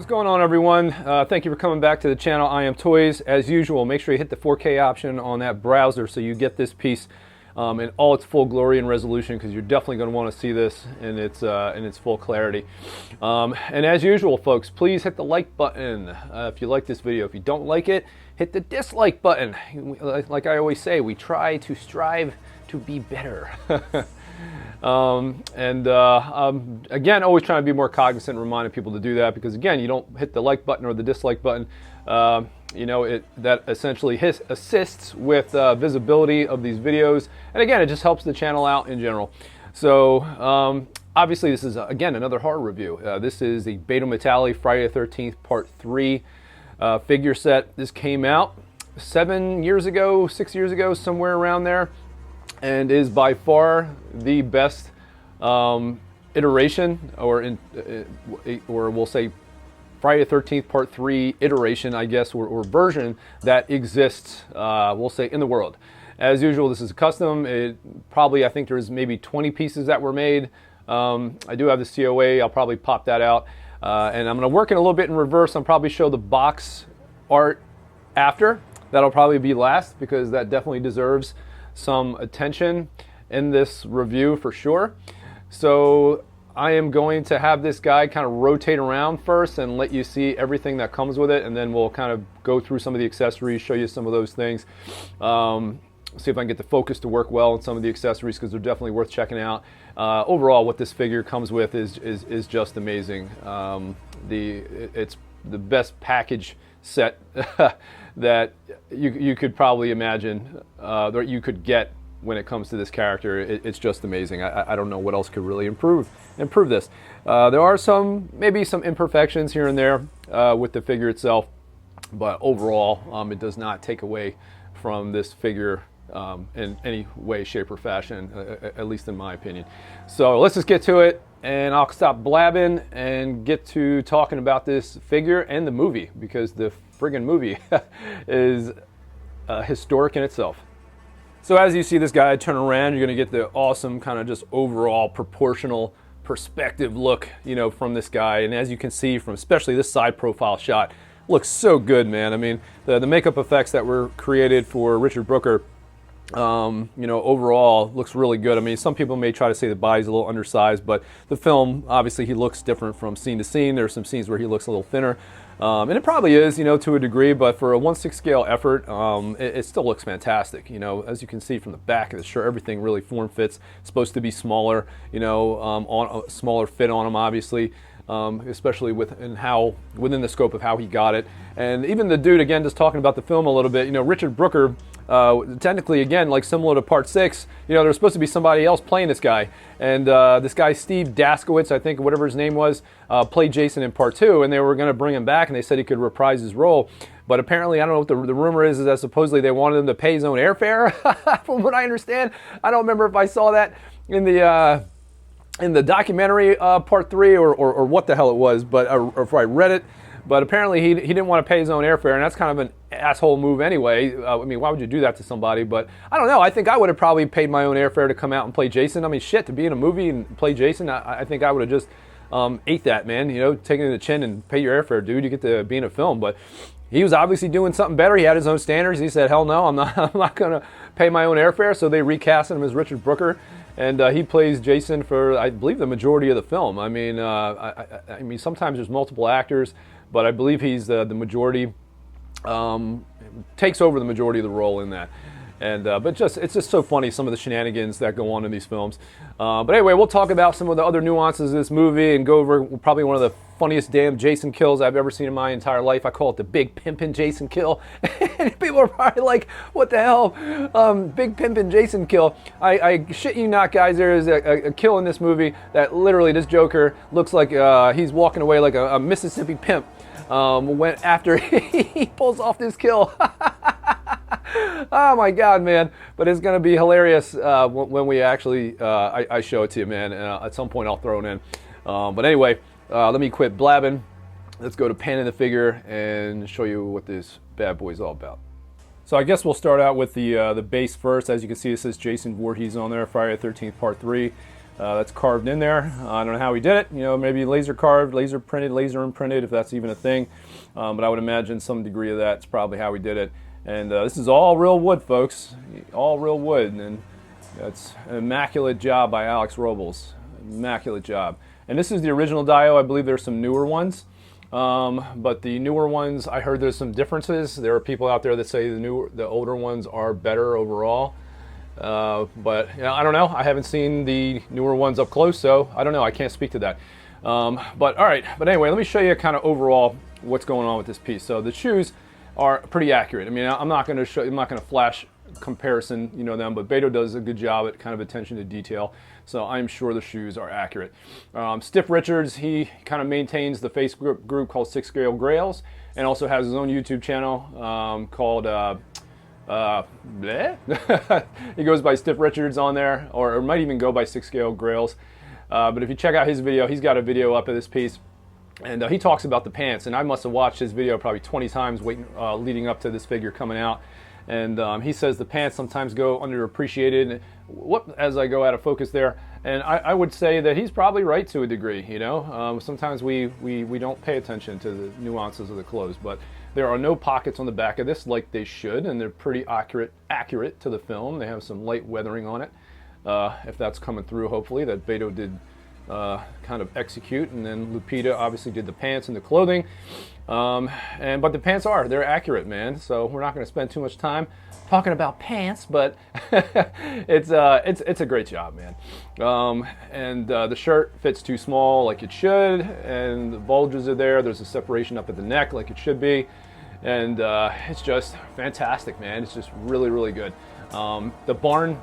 What's going on, everyone? Thank you for coming back to the channel. I Am Toys. As usual, make sure you hit the 4K option on that browser so you get this piece in all its full glory and resolution, because you're definitely going to want to see this in its full clarity. And as usual, folks, please hit the like button if you like this video. If you don't like it, hit the dislike button. Like I always say, we try to strive to be better. Again, always trying to be more cognizant and reminding people to do that, because again, you don't hit the like button or the dislike button, you know, that essentially assists with visibility of these videos, and again, it just helps the channel out in general. So obviously this is again another horror review. This is the Beto Matali Friday the 13th Part 3 figure set. This came out 7 years ago, 6 years ago, somewhere around there, and is by far the best iteration, or we'll say Friday the 13th Part 3 iteration, I guess, or version that exists, we'll say, in the world. As usual, this is a custom. I think there's maybe 20 pieces that were made. I do have the COA. I'll probably pop that out. And I'm going to work it a little bit in reverse. I'll probably show the box art after. That'll probably be last, because that definitely deserves some attention in this review for sure. So I am going to have this guy kind of rotate around first and let you see everything that comes with it, and then we'll kind of go through some of the accessories, show you some of those things, see if I can get the focus to work well on some of the accessories, because they're definitely worth checking out. Overall, what this figure comes with is just amazing. It's the best package set that you could probably imagine, that you could get when it comes to this character. It's just amazing. I don't know what else could really improve this. There are maybe some imperfections here and there with the figure itself, but overall it does not take away from this figure in any way, shape, or fashion, at least in my opinion. So let's just get to it, and I'll stop blabbing and get to talking about this figure and the movie, because the friggin' movie is historic in itself. So as you see this guy turn around, you're going to get the awesome kind of just overall proportional perspective look, you know, from this guy. And as you can see from especially this side profile shot, looks so good, man. I mean, the makeup effects that were created for Richard Brooker, you know, overall looks really good. I mean, some people may try to say the body's a little undersized, but the film, obviously he looks different from scene to scene. There's some scenes where he looks a little thinner. And it probably is, you know, to a degree, but for a 1/6 scale effort, it still looks fantastic. You know, as you can see from the back of the shirt, everything really form fits. It's supposed to be smaller, you know, on a smaller fit on him, obviously, especially within the scope of how he got it. And even the dude, again, just talking about the film a little bit, you know, Richard Brooker, technically, again, like similar to Part 6, you know, there's supposed to be somebody else playing this guy. And this guy, Steve Daskowitz, I think, whatever his name was, played Jason in Part 2, and they were going to bring him back, and they said he could reprise his role. But apparently, I don't know what the rumor is that supposedly they wanted him to pay his own airfare, from what I understand. I don't remember if I saw that in the documentary Part 3 or what the hell it was, but or if I read it. But apparently he didn't want to pay his own airfare, and that's kind of an asshole move anyway. I mean, why would you do that to somebody? But I don't know. I think I would have probably paid my own airfare to come out and play Jason. I mean, shit, to be in a movie and play Jason, I think I would have just ate that, man. You know, taking it to the chin and pay your airfare, dude. You get to be in a film. But he was obviously doing something better. He had his own standards. He said, hell no, I'm not going to pay my own airfare. So they recast him as Richard Brooker. And he plays Jason for, I believe, the majority of the film. I mean, I mean, sometimes there's multiple actors, but I believe he's the majority, takes over the majority of the role in that. And but it's just so funny, some of the shenanigans that go on in these films. But anyway, we'll talk about some of the other nuances of this movie and go over probably one of the funniest damn Jason kills I've ever seen in my entire life. I call it the Big Pimpin' Jason kill. And people are probably like, what the hell? Big Pimpin' Jason kill. I shit you not, guys, there is a kill in this movie that literally this Joker looks like he's walking away like a Mississippi pimp when after he pulls off this kill. Oh my God, man. But it's going to be hilarious when we actually, I show it to you, man. At some point I'll throw it in. But anyway, let me quit blabbing. Let's go to panning the figure and show you what this bad boy is all about. So I guess we'll start out with the base first. As you can see, it says Jason Voorhees on there, Friday the 13th Part 3. That's carved in there. I don't know how he did it. You know, maybe laser carved, laser printed, laser imprinted, if that's even a thing. But I would imagine some degree of that's probably how he did it. And this is all real wood, folks. All real wood. And that's an immaculate job by Alex Robles. Immaculate job. And this is the original Dio. I believe there's some newer ones. But the newer ones, I heard there's some differences. There are people out there that say the older ones are better overall. But you know, I don't know. I haven't seen the newer ones up close, so I don't know. I can't speak to that. But all right. But anyway, let me show you kind of overall what's going on with this piece. So the shoes are pretty accurate. I mean, I'm not going to show. I'm not going to flash comparison, you know, them. But Beto does a good job at kind of attention to detail. So I'm sure the shoes are accurate. Stiff Richards, he kind of maintains the Facebook group called Six Scale Grails, and also has his own YouTube channel called. He goes by Stiff Richards on there, or might even go by Six Scale Grails. But if you check out his video, he's got a video up of this piece, and he talks about the pants. And I must have watched his video probably 20 times leading up to this figure coming out. And he says the pants sometimes go underappreciated. As I go out of focus there, and I would say that he's probably right to a degree. You know, sometimes we don't pay attention to the nuances of the clothes, but there are no pockets on the back of this like they should, and they're pretty accurate to the film. They have some light weathering on it, if that's coming through. Hopefully, that Beto did kind of execute, and then Lupita obviously did the pants and the clothing. But the pants they're accurate, man. So we're not going to spend too much time talking about pants, but it's a great job, man. The shirt fits too small, like it should, and the bulges are there. There's a separation up at the neck, like it should be, and it's just fantastic, man. It's just really, really good. The barn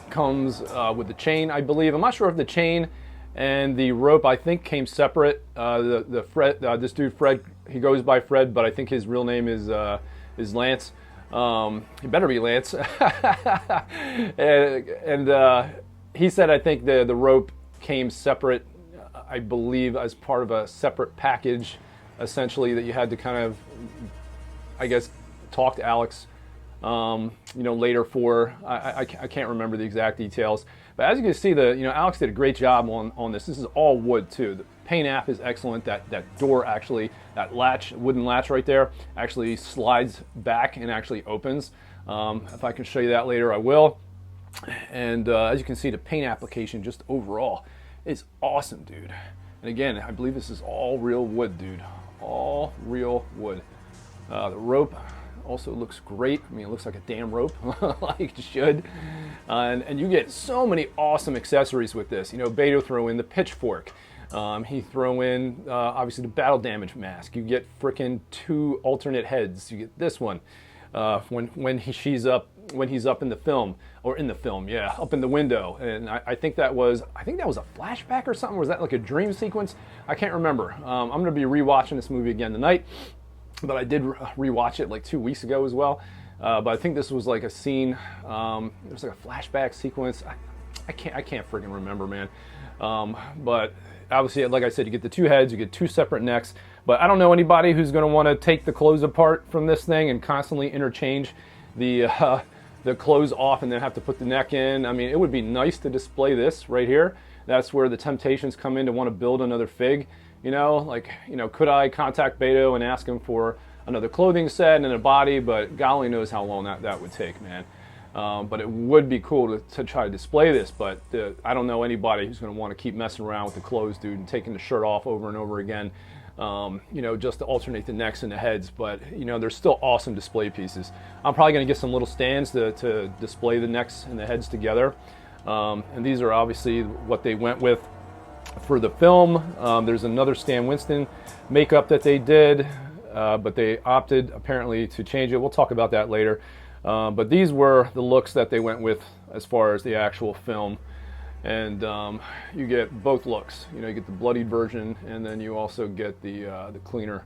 comes with the chain, I believe. I'm not sure if the chain and the rope, I think, came separate. This dude Fred, he goes by Fred, but I think his real name is Lance. He better be Lance. and he said, I think the rope came separate, I believe, as part of a separate package, essentially, that you had to kind of, I guess, talk to Alex, later for. I can't remember the exact details. But as you can see, Alex did a great job on this. This is all wood too. The paint app is excellent. That door actually, that wooden latch right there, actually slides back and actually opens. If I can show you that later, I will. And as you can see, the paint application just overall is awesome, dude. And again, I believe this is all real wood, dude. All real wood. The rope also looks great. I mean, it looks like a damn rope, like it should. And you get so many awesome accessories with this. You know, Beto throw in the pitchfork. He throw in, obviously, the battle damage mask. You get frickin' 2 alternate heads. You get this one when he's up in the film, up in the window. And I think that was a flashback or something. Or was that like a dream sequence? I can't remember. I'm going to be rewatching this movie again tonight. But I did rewatch it like 2 weeks ago as well. But I think this was like a scene. It was like a flashback sequence. I can't freaking remember, man. But obviously, like I said, you get the 2 heads, you get 2 separate necks. But I don't know anybody who's going to want to take the clothes apart from this thing and constantly interchange the clothes off and then have to put the neck in. I mean, it would be nice to display this right here. That's where the temptations come in to want to build another fig. Could I contact Beto and ask him for another clothing set and a body? But golly knows how long that would take, man. But it would be cool to try to display this. But I don't know anybody who's going to want to keep messing around with the clothes, dude, and taking the shirt off over and over again, just to alternate the necks and the heads. But, they're still awesome display pieces. I'm probably going to get some little stands to display the necks and the heads together. And these are obviously what they went with for the film. There's another Stan Winston makeup that they did, but they opted apparently to change it. We'll talk about that later. But these were the looks that they went with as far as the actual film. And you get both looks. You get the bloodied version, and then you also get the cleaner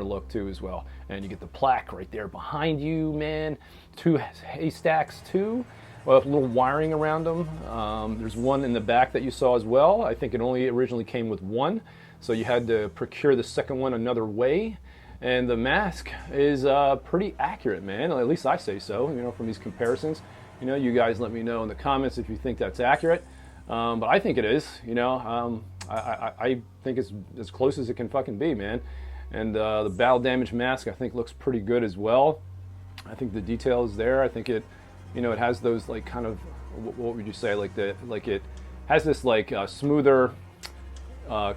look too as well. And you get the plaque right there behind you, man. 2 haystacks too. With a little wiring around them. There's one in the back that you saw as well. I think it only originally came with 1, so you had to procure the second one another way. And the mask is pretty accurate, man. At least I say so, from these comparisons. You guys let me know in the comments if you think that's accurate. But I think it is, you know. I think it's as close as it can fucking be, man. And the battle damage mask I think looks pretty good as well. I think the detail is there. I think it, you know, it has those like kind of, what would you say, like it has this like smoother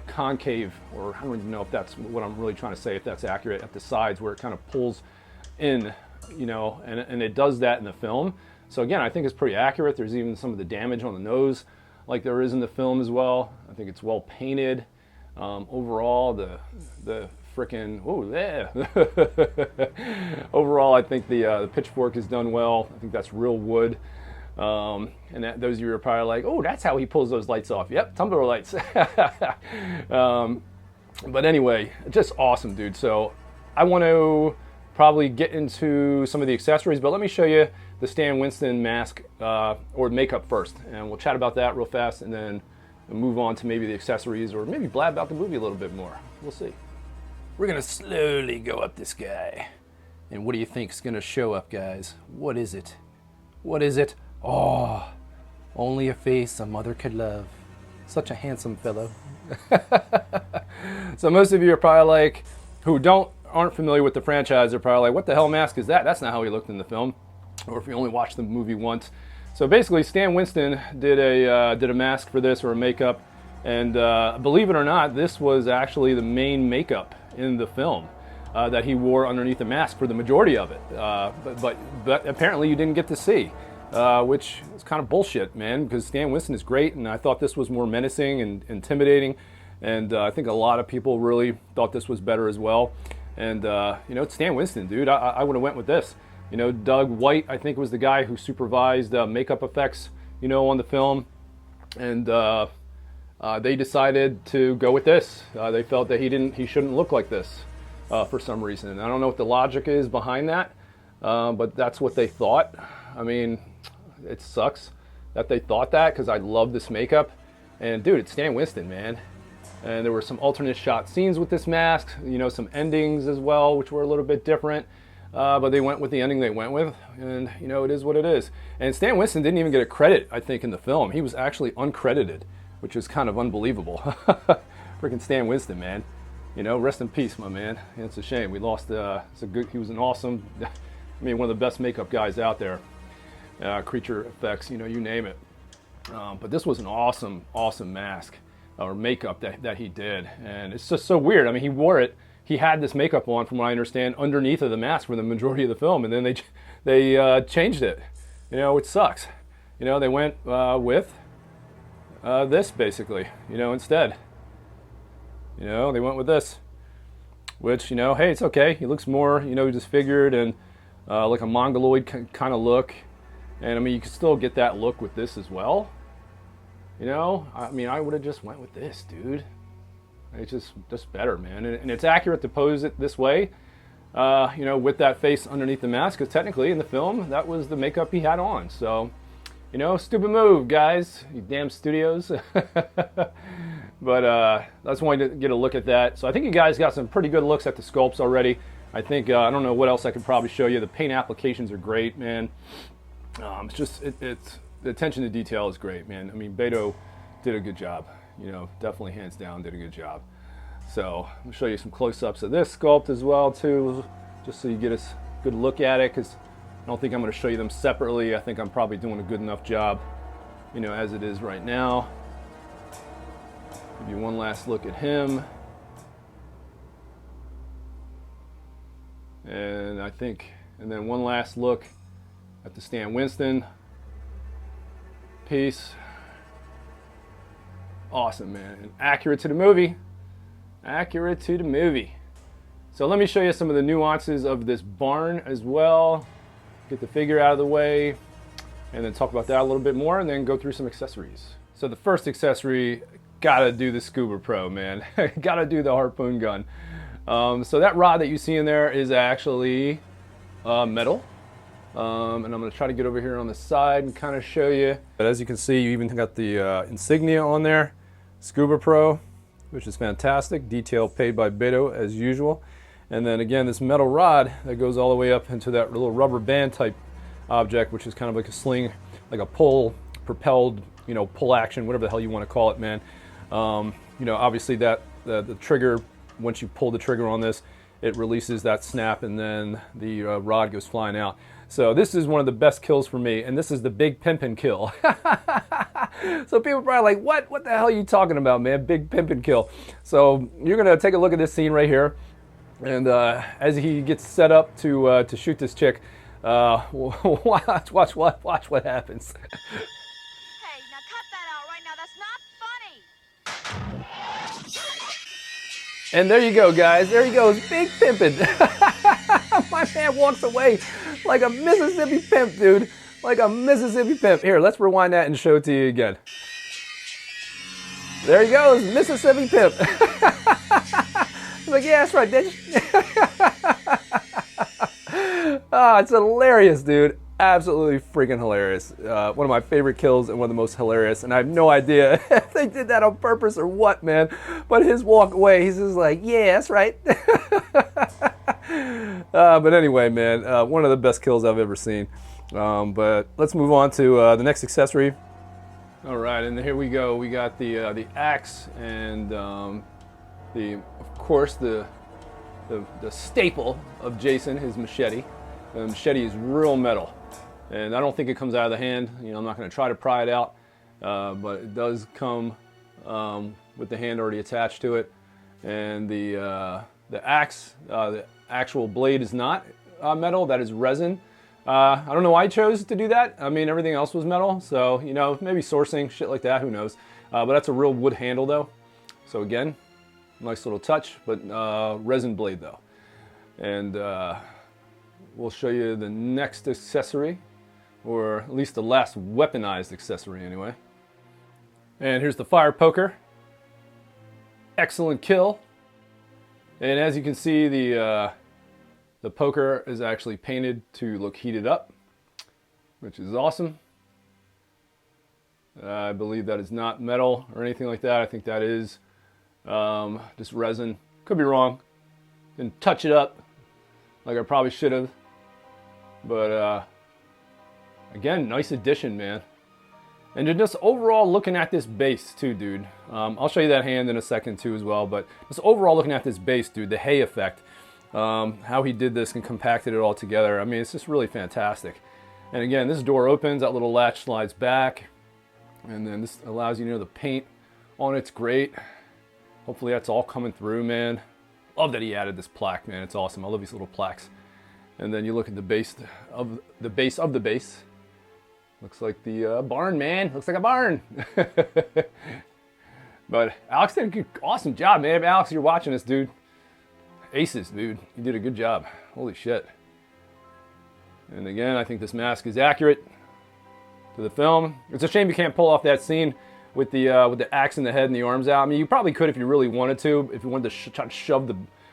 concave, or I don't even know if that's what I'm really trying to say, if that's accurate, at the sides where it kind of pulls in, you know, and it does that in the film. So again, I think it's pretty accurate. There's even some of the damage on the nose like there is in the film as well. I think it's well painted. Overall, the frickin', oh yeah. Overall, I think the pitchfork is done well. I think that's real wood. And those of you are probably like, oh, that's how he pulls those lights off. Yep, tumbler lights. But anyway, just awesome, dude. So I want to probably get into some of the accessories, but let me show you the Stan Winston mask or makeup first, and we'll chat about that real fast, and then we'll move on to maybe the accessories, or maybe blab about the movie a little bit more. We'll see. We're gonna slowly go up this guy, and what do you think's gonna show up, guys? What is it? What is it? Oh, only a face a mother could love. Such a handsome fellow. So most of you are probably like, who aren't familiar with the franchise, are probably like, what the hell mask is that? That's not how he looked in the film. Or if you only watched the movie once. So basically, Stan Winston did a mask for this, or a makeup, and believe it or not, this was actually the main makeup in the film that he wore underneath the mask for the majority of it. But apparently you didn't get to see, which is kind of bullshit, man, because Stan Winston is great, and I thought this was more menacing and intimidating, and I think a lot of people really thought this was better as well. And you know, it's Stan Winston, dude. I would have went with this. You know, Doug White, I think, was the guy who supervised makeup effects, you know, on the film, and they decided to go with this. They felt that he shouldn't look like this for some reason. And I don't know what the logic is behind that, but that's what they thought. I mean, it sucks that they thought that, because I love this makeup. And dude, it's Stan Winston, man. And there were some alternate shot scenes with this mask, you know, some endings as well, which were a little bit different. But they went with the ending they went with, and you know, it is what it is. And Stan Winston didn't even get a credit, I think, in the film. He was actually uncredited, which is kind of unbelievable. Freaking Stan Winston, man. You know, rest in peace, my man. It's a shame we lost. He was an awesome, I mean, one of the best makeup guys out there. Creature effects, you know, you name it. But this was an awesome, awesome mask or makeup that he did, and it's just so weird. I mean, he wore it. He had this makeup on, from what I understand, underneath of the mask for the majority of the film, and then they changed it. You know, which sucks. You know, they went with this basically. You know, instead. You know, they went with this, which, you know, hey, it's okay. He looks more, you know, disfigured and like a mongoloid kind of look, and I mean, you can still get that look with this as well. You know, I mean, I would have just went with this, dude. It's just better, man, and it's accurate to pose it this way, you know, with that face underneath the mask, because technically in the film that was the makeup he had on. So, you know, stupid move, guys, you damn studios. But I just wanted to get a look at that. So I think you guys got some pretty good looks at the sculpts already. I think I don't know what else I could probably show you. The paint applications are great, man. It's just it's the attention to detail is great, man. I mean, Beto did a good job. You know, definitely hands down did a good job. So I'll show you some close-ups of this sculpt as well too, just so you get a good look at it, because I don't think I'm going to show you them separately. I think I'm probably doing a good enough job, you know, as it is right now. Give you one last look at him. And I think, and then one last look at the Stan Winston piece. Awesome, man, and accurate to the movie. Accurate to the movie. So let me show you some of the nuances of this barn as well. Get the figure out of the way, and then talk about that a little bit more, and then go through some accessories. So the first accessory, gotta do the Scuba Pro, man. Gotta do the harpoon gun. So that rod that you see in there is actually metal. And I'm going to try to get over here on the side and kind of show you. But as you can see, you even got the insignia on there, Scuba Pro, which is fantastic. Detail paid by Beto as usual. And then again, this metal rod that goes all the way up into that little rubber band type object, which is kind of like a sling, like a pole propelled you know, pull action, whatever the hell you want to call it, man. You know, obviously that the trigger, once you pull the trigger on this, it releases that snap, and then the rod goes flying out. So this is one of the best kills for me, and this is the Big Pimpin' kill. So people are probably like, what the hell are you talking about, man? Big Pimpin' kill. So you're gonna take a look at this scene right here, and as he gets set up to shoot this chick, watch what happens. Hey, now cut that out right now. That's not funny. And there you go, guys. There he goes, Big Pimpin'. My man walks away like a Mississippi pimp, dude. Like a Mississippi pimp. Here, let's rewind that and show it to you again. There he goes, Mississippi pimp. He's like, yeah, that's right, bitch. Ah, it's hilarious, dude. Absolutely freaking hilarious. One of my favorite kills and one of the most hilarious. And I have no idea if they did that on purpose or what, man. But his walk away, he's just like, yeah, that's right. But anyway, man, one of the best kills I've ever seen. But let's move on to the next accessory. All right, and here we go. We got the axe and of course the staple of Jason, his machete. The machete is real metal, and I don't think it comes out of the hand. You know, I'm not going to try to pry it out, but it does come with the hand already attached to it. And the axe, the actual blade is not metal. That is resin. I don't know why I chose to do that. I mean, everything else was metal, so you know, maybe sourcing shit like that. Who knows? But that's a real wood handle, though. So again, nice little touch, but resin blade though. And we'll show you the next accessory, or at least the last weaponized accessory anyway. And here's the fire poker. Excellent kill. And as you can see, the poker is actually painted to look heated up, which is awesome. I believe that is not metal or anything like that. I think that is just resin. Could be wrong. Didn't touch it up like I probably should have. But again, nice addition, man. And just overall looking at this base too, dude. I'll show you that hand in a second too as well. But just overall looking at this base, dude, the hay effect, how he did this and compacted it all together. I mean, it's just really fantastic. And again, this door opens, that little latch slides back, and then this allows you to know the paint on it's great. Hopefully that's all coming through, man. Love that he added this plaque, man. It's awesome. I love these little plaques. And then you look at the base of the base. Looks like the barn, man. Looks like a barn. But Alex did a good, awesome job, man. If Alex, you're watching this, dude. Aces, dude. You did a good job. Holy shit. And again, I think this mask is accurate to the film. It's a shame you can't pull off that scene with the axe in the head and the arms out. I mean, you probably could if you really wanted to. If you wanted to try to shove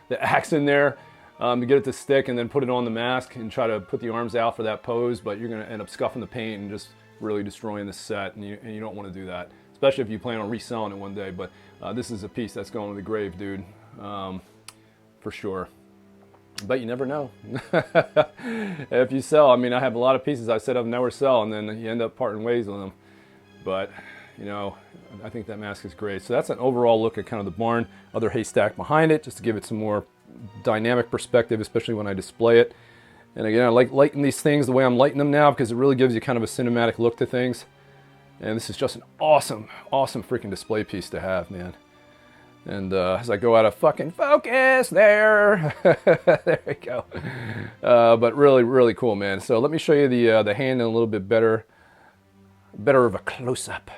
the axe in there. To get it to stick and then put it on the mask and try to put the arms out for that pose, but you're going to end up scuffing the paint and just really destroying the set, and you don't want to do that, especially if you plan on reselling it one day. But this is a piece that's going to the grave, dude, for sure. But you never know. If you sell, I mean, I have a lot of pieces I said I've never sell, and then you end up parting ways with them. But you know, I think that mask is great. So that's an overall look at kind of the barn, other haystack behind it, just to give it some more dynamic perspective, especially when I display it. And again, I like lighting these things the way I'm lighting them now, because it really gives you kind of a cinematic look to things. And this is just an awesome, awesome freaking display piece to have, man. And as I go out of fucking focus there, there we go. But really, really cool, man. So let me show you the hand in a little bit better of a close-up.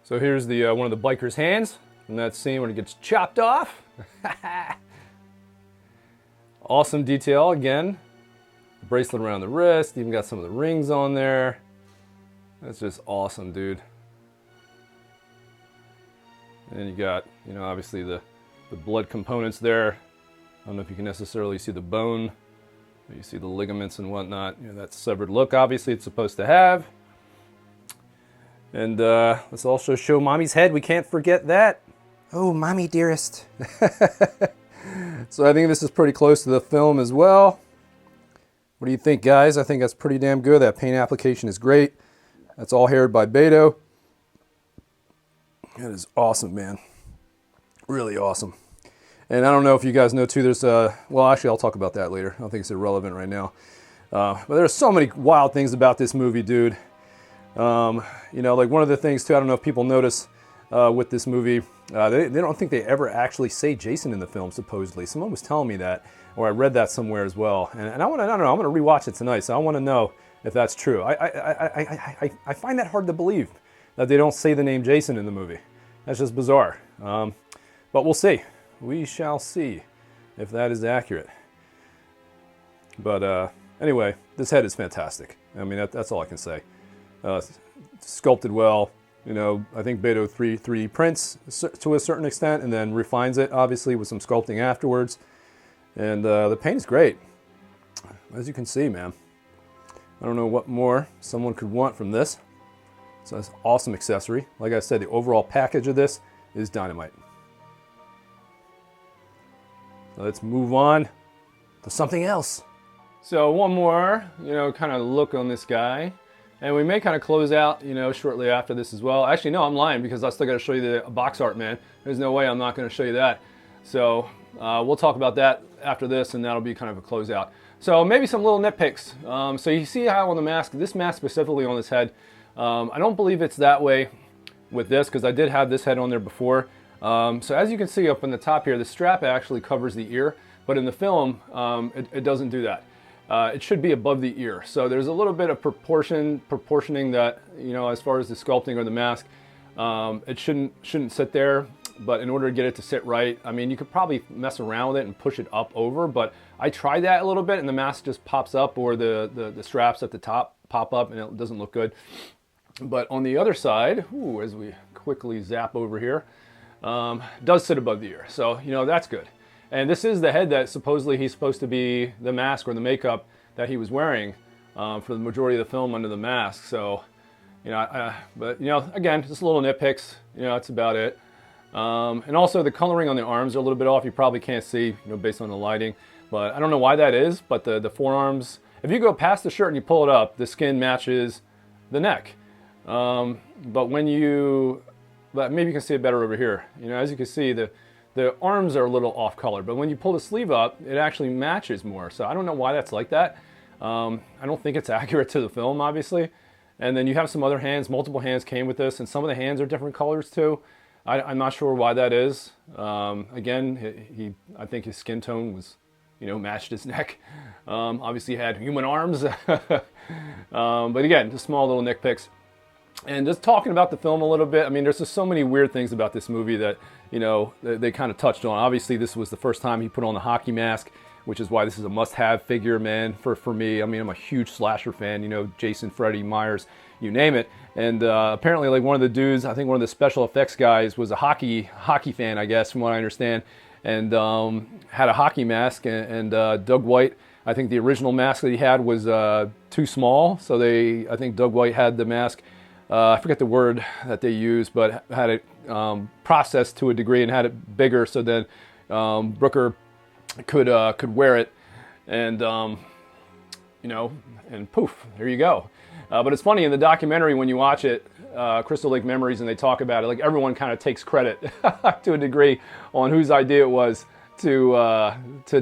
So here's the one of the biker's hands in that scene when it gets chopped off. Awesome detail again. Bracelet around the wrist, even got some of the rings on there. That's just awesome, dude. And you got, you know, obviously the blood components there. I don't know if you can necessarily see the bone. You see the ligaments and whatnot. You know, that severed look, obviously, it's supposed to have. And let's also show Mommy's head. We can't forget that. Oh, Mommy dearest. So I think this is pretty close to the film as well. What do you think, guys? I think that's pretty damn good. That paint application is great. That's all haired by Beto. That is awesome, man. Really awesome. And I don't know if you guys know too, there's well, actually I'll talk about that later. I don't think it's irrelevant right now. But there's so many wild things about this movie, dude. You know, like one of the things too, I don't know if people notice with this movie, they don't think they ever actually say Jason in the film, supposedly. Someone was telling me that, or I read that somewhere as well. And I don't know, I'm gonna rewatch it tonight, so I wanna know if that's true. I find that hard to believe, that they don't say the name Jason in the movie. That's just bizarre. But we'll see. We shall see if that is accurate. But anyway, this head is fantastic. I mean, that's all I can say. Sculpted well. You know, I think Beto 3D prints to a certain extent and then refines it, obviously, with some sculpting afterwards. And the paint is great. As you can see, man. I don't know what more someone could want from this. So it's an awesome accessory. Like I said, the overall package of this is dynamite. So let's move on to something else. So one more, you know, kind of look on this guy. And we may kind of close out, you know, shortly after this as well. Actually, no, I'm lying because I still got to show you the box art, man. There's no way I'm not going to show you that. So we'll talk about that after this, and that'll be kind of a closeout. So maybe some little nitpicks. So you see how on the mask, this mask specifically on this head, I don't believe it's that way with this because I did have this head on there before. So as you can see up in the top here, the strap actually covers the ear, but in the film, it doesn't do that. It should be above the ear. So there's a little bit of proportioning that, you know, as far as the sculpting or the mask, it shouldn't sit there. But in order to get it to sit right, I mean, you could probably mess around with it and push it up over, but I tried that a little bit and the mask just pops up, or the straps at the top pop up and it doesn't look good. But on the other side, ooh, as we quickly zap over here, does sit above the ear. So, you know, that's good. And this is the head that supposedly he's supposed to be the mask or the makeup that he was wearing for the majority of the film under the mask. So, you know, but, you know, again, just little nitpicks, you know, that's about it. And also the coloring on the arms are a little bit off. You probably can't see, you know, based on the lighting, but I don't know why that is, but the forearms, if you go past the shirt and you pull it up, the skin matches the neck. But when you, but maybe you can see it better over here. You know, as you can see, the arms are a little off color, but when you pull the sleeve up, it actually matches more. So I don't know why that's like that. I don't think it's accurate to the film, obviously. And then you have some other hands, multiple hands came with this, and some of the hands are different colors too. I'm not sure why that is. Again, I think his skin tone was, you know, matched his neck. Obviously he had human arms. But again, just small little nitpicks. And just talking about the film a little bit, I mean, there's just so many weird things about this movie that, you know, they kind of touched on. Obviously, this was the first time he put on the hockey mask, which is why this is a must-have figure, man, for me. I mean, I'm a huge slasher fan, you know, Jason, Freddy, Myers, you name it. And apparently, like, one of the dudes, I think one of the special effects guys was a hockey fan, I guess, from what I understand, and had a hockey mask. And Doug White, I think the original mask that he had was too small, so I think Doug White had the mask, I forget the word that they used, but had it processed to a degree and had it bigger, so then Brooker could wear it, and you know, and poof, there you go. But it's funny in the documentary when you watch it, Crystal Lake Memories, and they talk about it, like everyone kind of takes credit to a degree on whose idea it was to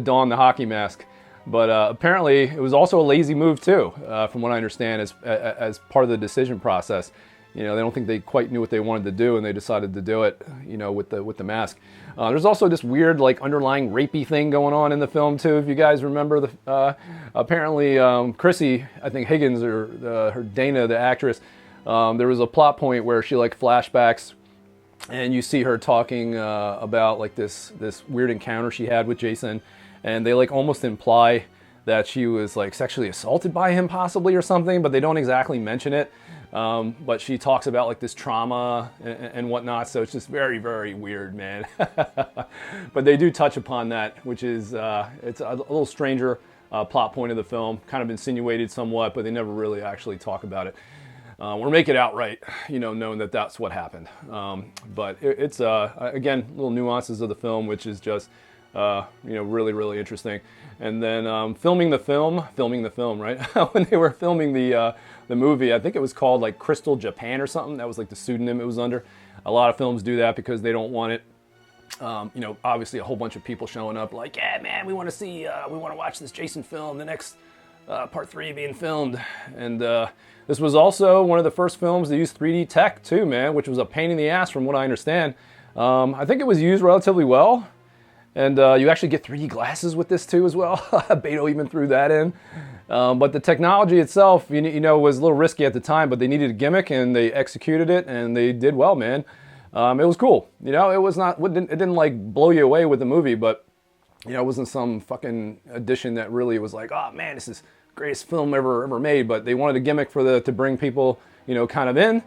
don the hockey mask. But apparently it was also a lazy move too, from what I understand, as part of the decision process. You know, they don't think they quite knew what they wanted to do, and they decided to do it, you know, with the mask. There's also this weird, like, underlying rapey thing going on in the film too. If you guys remember, apparently Chrissy, I think Higgins, or her Dana, the actress, there was a plot point where she, like, flashbacks, and you see her talking about, like, this weird encounter she had with Jason. And they, like, almost imply that she was, like, sexually assaulted by him possibly or something, but they don't exactly mention it. But she talks about, like, this trauma and whatnot, so it's just very, very weird, man. But they do touch upon that, which is, it's a little stranger plot point of the film, kind of insinuated somewhat, but they never really actually talk about it. Or make it outright, you know, knowing that that's what happened. But it's, again, little nuances of the film, which is just, you know, really, really interesting. And then filming the film, right? When they were filming the movie, I think it was called, like, Crystal Japan or something. That was, like, the pseudonym it was under. A lot of films do that because they don't want it. Obviously a whole bunch of people showing up like, yeah, man, we want to see, we want to watch this Jason film, the next part 3 being filmed. And this was also one of the first films to use 3D tech too, man, which was a pain in the ass from what I understand. I think it was used relatively well. And you actually get 3D glasses with this too as well. Beto even threw that in. But the technology itself, was a little risky at the time, but they needed a gimmick and they executed it and they did well, man. It was cool. It didn't like blow you away with the movie, but it wasn't some fucking addition that really was like, oh man, this is the greatest film ever made. But they wanted a gimmick to bring people, kind of in.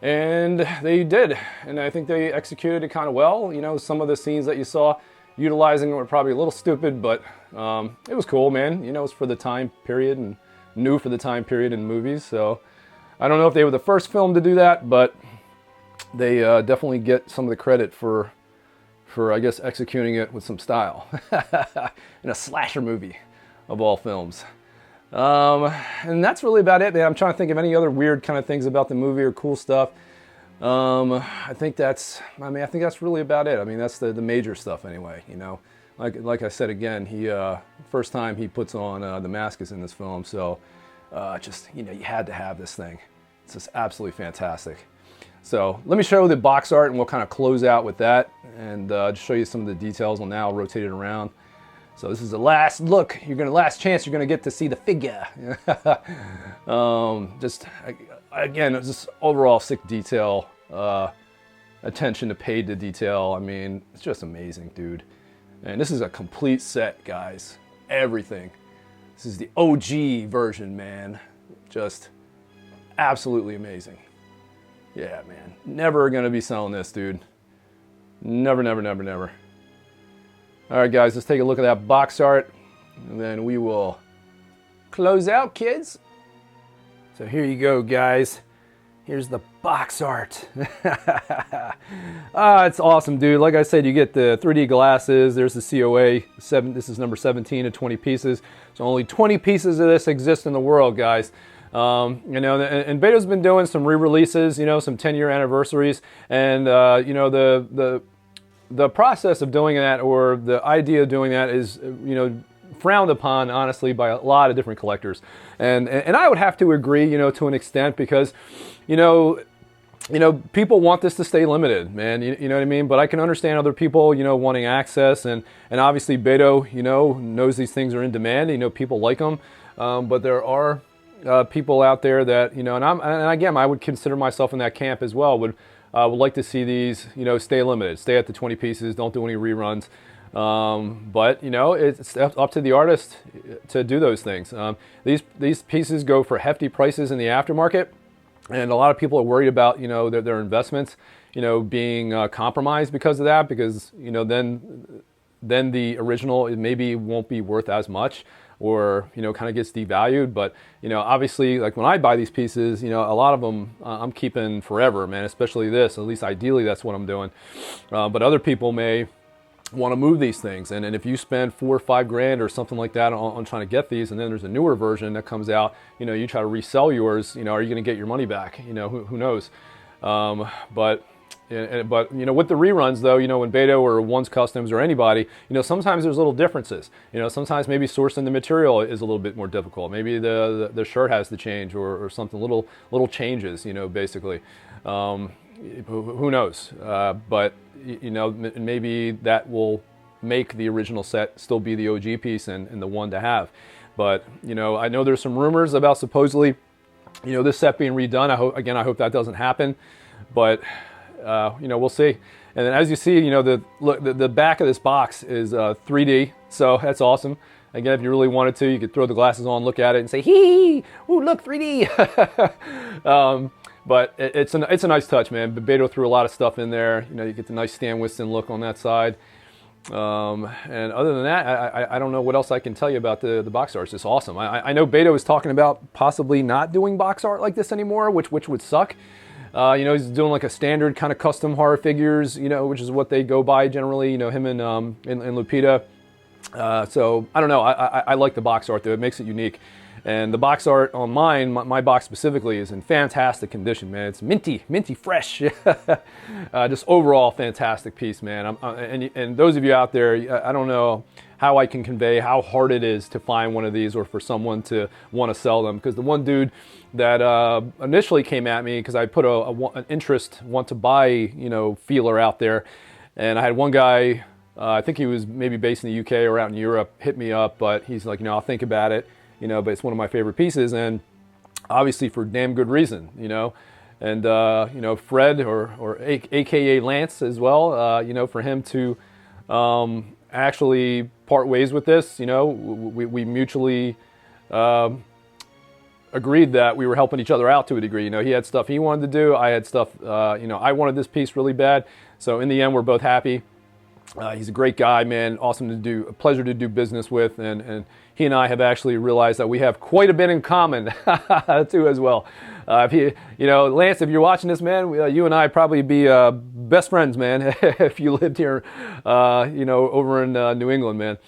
And they did. And I think they executed it kind of well. Some of the scenes that you saw utilizing were probably a little stupid, but it was cool, man. It was for the time period and new for the time period in movies. So I don't know if they were the first film to do that, but they definitely get some of the credit for I guess executing it with some style in a slasher movie of all films. And that's really about it, man. I'm trying to think of any other weird kind of things about the movie or cool stuff. I think that's really about it. I mean, that's the major stuff anyway, Like I said again, he first time he puts on the mask is in this film, so you had to have this thing. It's just absolutely fantastic. So let me show the box art and we'll kind of close out with that and just show you some of the details on that. I'll rotate it around. So this is the last look. Last chance you're gonna get to see the figure. Again, it's just overall sick detail, attention to paid to detail. I mean, it's just amazing, dude. And this is a complete set, guys. Everything. This is the OG version, man. Just absolutely amazing. Yeah, man. Never gonna be selling this, dude. Never, never, never, never. All right, guys, let's take a look at that box art, and then we will close out, kids. So here you go, guys. Here's the box art. It's awesome, dude. Like I said, you get the 3D glasses. There's the COA. This is number 17 of 20 pieces. So only 20 pieces of this exist in the world, guys. And Beto's been doing some re-releases, some 10-year anniversaries, and the process of doing that, or the idea of doing that, is frowned upon, honestly, by a lot of different collectors, and I would have to agree, to an extent, because people want this to stay limited, man. You know what I mean? But I can understand other people, wanting access, and obviously Beto, knows these things are in demand. People like them, but there are people out there that and again, I would consider myself in that camp as well. Would like to see these, stay limited, stay at the 20 pieces, don't do any reruns. But it's up to the artist to do those things. These pieces go for hefty prices in the aftermarket, and a lot of people are worried about their investments being compromised because of that, because then the original maybe won't be worth as much, or kind of gets devalued. But obviously, like when I buy these pieces, a lot of them I'm keeping forever, man. Especially this, at least ideally that's what I'm doing. But other people may want to move these things, and if you spend $4 or $5 grand or something like that on trying to get these, and then there's a newer version that comes out, you try to resell yours, are you going to get your money back? Who knows? But with the reruns, though, when Beto or One's Customs or anybody, sometimes there's little differences. Sometimes maybe sourcing the material is a little bit more difficult. Maybe the shirt has to change, or something, little changes, basically. Who knows? But maybe that will make the original set still be the OG piece and the one to have. But I know there's some rumors about supposedly, this set being redone. I hope that doesn't happen. But we'll see. And then, as you see, the back of this box is 3D, so that's awesome. Again, if you really wanted to, you could throw the glasses on, look at it, and say, "Hee, ooh, look, 3D." But it's a nice touch, man. Beto threw a lot of stuff in there. You get the nice Stan Winston look on that side. And other than that, I don't know what else I can tell you about the box art. It's just awesome. I know Beto is talking about possibly not doing box art like this anymore, which would suck. He's doing like a standard kind of custom horror figures, which is what they go by generally, him and Lupita. So I don't know. I like the box art though. It makes it unique. And the box art on mine, my box specifically, is in fantastic condition, man. It's minty fresh. Just overall fantastic piece, man. And those of you out there, I don't know how I can convey how hard it is to find one of these or for someone to want to sell them. Because the one dude that initially came at me, because I put an interest, want to buy, feeler out there. And I had one guy, I think he was maybe based in the UK or out in Europe, hit me up, but he's like, I'll think about it. But it's one of my favorite pieces, and obviously for damn good reason, And Fred or AKA Lance as well, for him to actually part ways with this, we mutually agreed that we were helping each other out to a degree. He had stuff he wanted to do, I had stuff, I wanted this piece really bad. So in the end, we're both happy. He's a great guy, man. Awesome to do, a pleasure to do business with, and he and I have actually realized that we have quite a bit in common too, as well. Lance, if you're watching this, man, you and I probably be best friends, man, if you lived here, over in New England, man.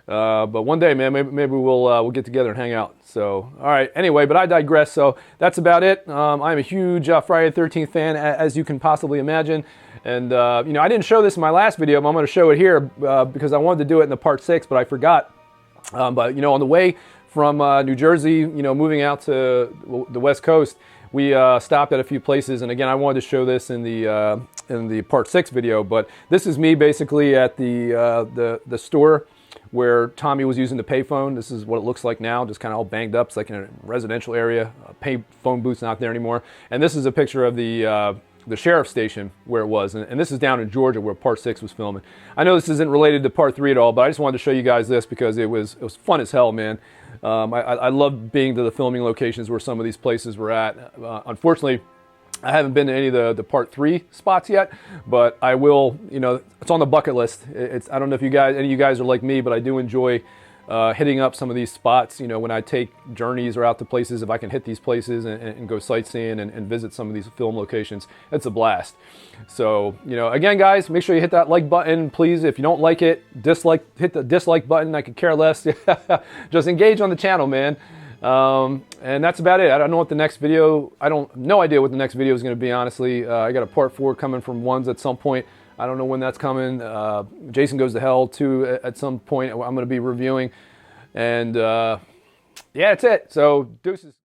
But one day, man, maybe we'll get together and hang out. So, all right. Anyway, but I digress. So that's about it. I'm a huge Friday the 13th fan, as you can possibly imagine. And I didn't show this in my last video, but I'm going to show it here because I wanted to do it in the part 6, but I forgot. But on the way from New Jersey, moving out to the West Coast, we stopped at a few places. And again, I wanted to show this in the part 6 video. But this is me basically at the store where Tommy was using the payphone. This is what it looks like now, just kind of all banged up. It's like in a residential area. Payphone booth's not there anymore. And this is a picture of the sheriff's station where it was. And this is down in Georgia where part 6 was filming. I know this isn't related to part 3 at all, but I just wanted to show you guys this because it was fun as hell, man. I love being to the filming locations where some of these places were at. Unfortunately, I haven't been to any of the part 3 spots yet, but I will, it's on the bucket list. I don't know if any of you guys are like me, but I do enjoy hitting up some of these spots, when I take journeys or out to places. If I can hit these places and go sightseeing and visit some of these film locations, it's a blast. So, again, guys, make sure you hit that like button, please. If you don't like it, hit the dislike button. I could care less. Just engage on the channel, man. And that's about it. I don't know what the next video, no idea what the next video is going to be, honestly. I got a part 4 coming from Ones at some point. I don't know when that's coming. Jason Goes to Hell 2 at some point I'm going to be reviewing. And yeah, that's it. So deuces.